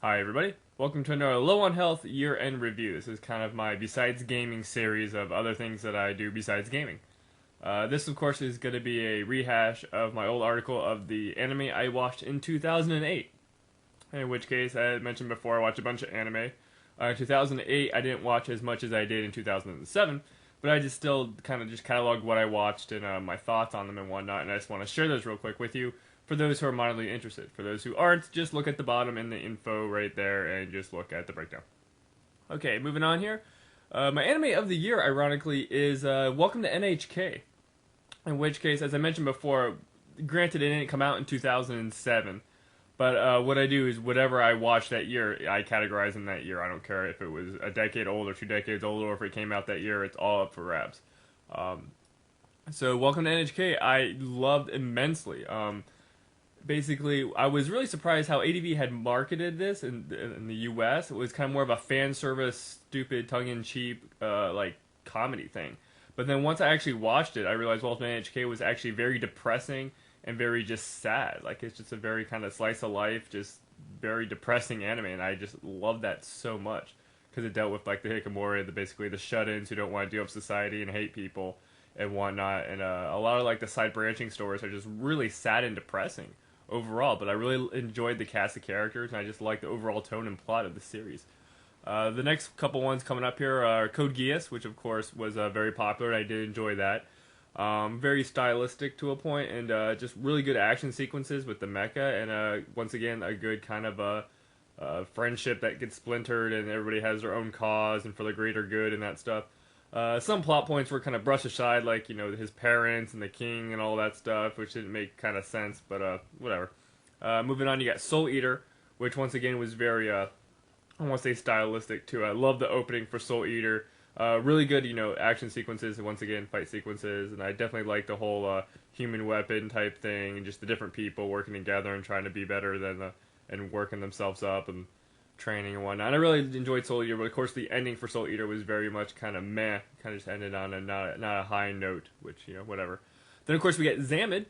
Hi everybody, welcome to another Low on Health year-end review. This is kind of my besides gaming series of other things that I do besides gaming. This of course is going to be a rehash of my old article of the anime I watched in 2008. In which case, I mentioned before, I watched a bunch of anime. In 2008, I didn't watch as much as I did in 2007, but I just still kind of just cataloged what I watched and my thoughts on them and whatnot, and I just want to share those real quick with you for those who are moderately interested. For those who aren't, just look at the bottom in the info right there and just look at the breakdown. Okay, moving on here. My anime of the year, ironically, is Welcome to NHK. In which case, as I mentioned before, granted it didn't come out in 2007, but what I do is whatever I watch that year, I categorize in that year. I don't care if it was a decade old or 2 decades old or if it came out that year. It's all up for grabs. So Welcome to NHK, I loved immensely. Basically, I was really surprised how ADV had marketed this in the US. It was kind of more of a fan service, stupid, tongue-in-cheek, like, comedy thing. But then once I actually watched it, I realized Welcome to NHK was actually very depressing and very just sad. Like, it's just a very kind of slice of life, just very depressing anime, and I just love that so much. Because it dealt with, like, the Hikikomori, basically the shut-ins who don't want to deal with society and hate people and whatnot. And a lot of, like, the side branching stories are just really sad and depressing overall, but I really enjoyed the cast of characters, and I just liked the overall tone and plot of the series. The next couple ones coming up here are Code Geass, which of course was very popular. I did enjoy that. Very stylistic to a point, and just really good action sequences with the mecha, and once again, a good kind of friendship that gets splintered, and everybody has their own cause, and for the greater good, and that stuff. Some plot points were kind of brushed aside, like, you know, his parents and the king and all that stuff, which didn't make kind of sense, but whatever. Moving on, you got Soul Eater, which once again was very, I want to say stylistic too. I love the opening for Soul Eater. Really good, you know, action sequences and once again fight sequences, and I definitely like the whole human weapon type thing and just the different people working together and trying to be better than and working themselves up and training and whatnot. And I really enjoyed Soul Eater, but of course the ending for Soul Eater was very much kind of meh, kind of just ended on not a high note, which, you know, whatever. Then of course we get Xam'd,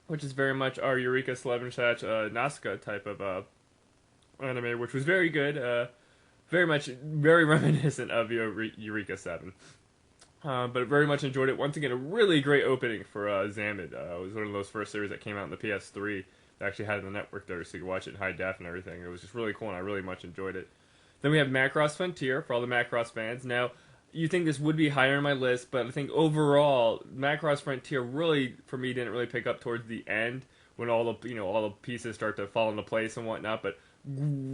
which is very much our Eureka Slash Nazca type of anime, which was very good, very reminiscent of Eureka 7. But very much enjoyed it. Once again, a really great opening for Xam'd. It was one of those first series that came out in the PS3. They actually had it on the network there, so you could watch it in high def and everything. It was just really cool, and I really much enjoyed it. Then we have Macross Fronter for all the Macross fans. Now, you think this would be higher on my list, but I think overall, Macross Fronter really, for me, didn't really pick up towards the end when all the pieces start to fall into place and whatnot. But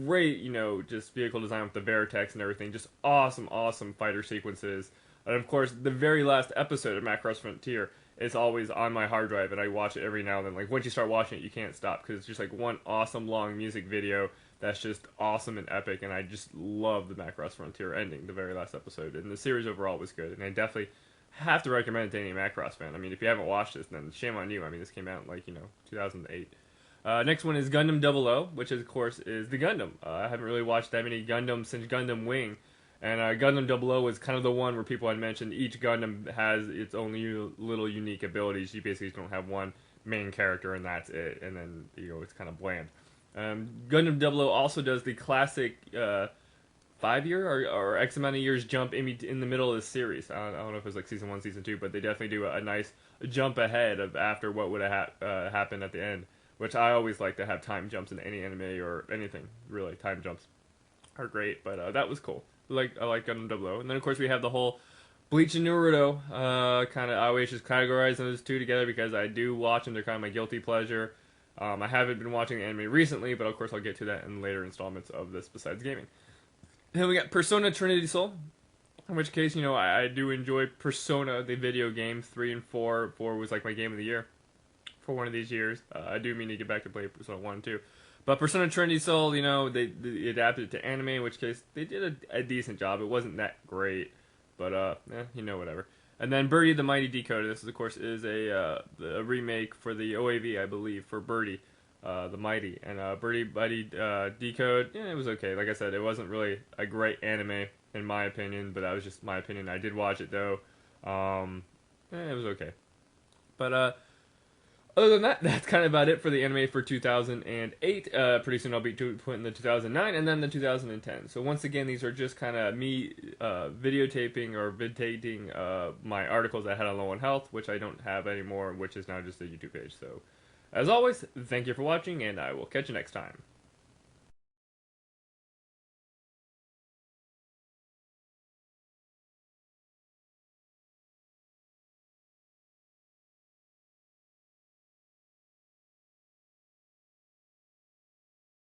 great, you know, just vehicle design with the Vertex and everything. Just awesome fighter sequences. And of course, the very last episode of Macross Fronter is always on my hard drive, and I watch it every now and then. Like, once you start watching it, you can't stop, because it's just like one awesome long music video that's just awesome and epic, and I just love the Macross Fronter ending, the very last episode. And the series overall was good, and I definitely have to recommend it to any Macross fan. I mean, if you haven't watched this, then shame on you. I mean, this came out in, like, you know, 2008. Next one is Gundam 00, which of course is the Gundam. I haven't really watched that many Gundams since Gundam Wing. And Gundam 00 was kind of the one where people had mentioned each Gundam has its own little unique abilities. You basically don't have one main character and that's it. And then, you know, it's kind of bland. Gundam 00 also does the classic 5-year or X amount of years jump in the middle of the series. I don't know if it was like Season 1, Season 2, but they definitely do a nice jump ahead of after what would have happened at the end. Which I always like to have time jumps in any anime or anything, really. Time jumps are great, but that was cool. I like Gundam 00. And then, of course, we have the whole Bleach and Naruto. I always just categorize those two together because I do watch them. They're kind of my guilty pleasure. I haven't been watching anime recently, but of course I'll get to that in later installments of this besides gaming. Then we got Persona Trinity Soul. In which case, you know, I do enjoy Persona, the video game, 3 and 4. 4 was like my game of the year for one of these years. I do mean to get back to play Persona 1 and 2. But Persona Trinity Soul, you know, they adapted it to anime, in which case they did a decent job. It wasn't that great, but you know, whatever. And then Birdy the Mighty Decode. This, of course, is a remake for the OAV, I believe, for Birdy the Mighty. And Birdy Mighty Decode, yeah, it was okay. Like I said, it wasn't really a great anime, in my opinion, but that was just my opinion. I did watch it, though. It was okay. But Other than that, that's kind of about it for the anime for 2008. Pretty soon I'll be putting the 2009 and then the 2010. So once again, these are just kind of me videotaping or vidtating my articles I had on Low on Health, which I don't have anymore, which is now just a YouTube page. So as always, thank you for watching, and I will catch you next time.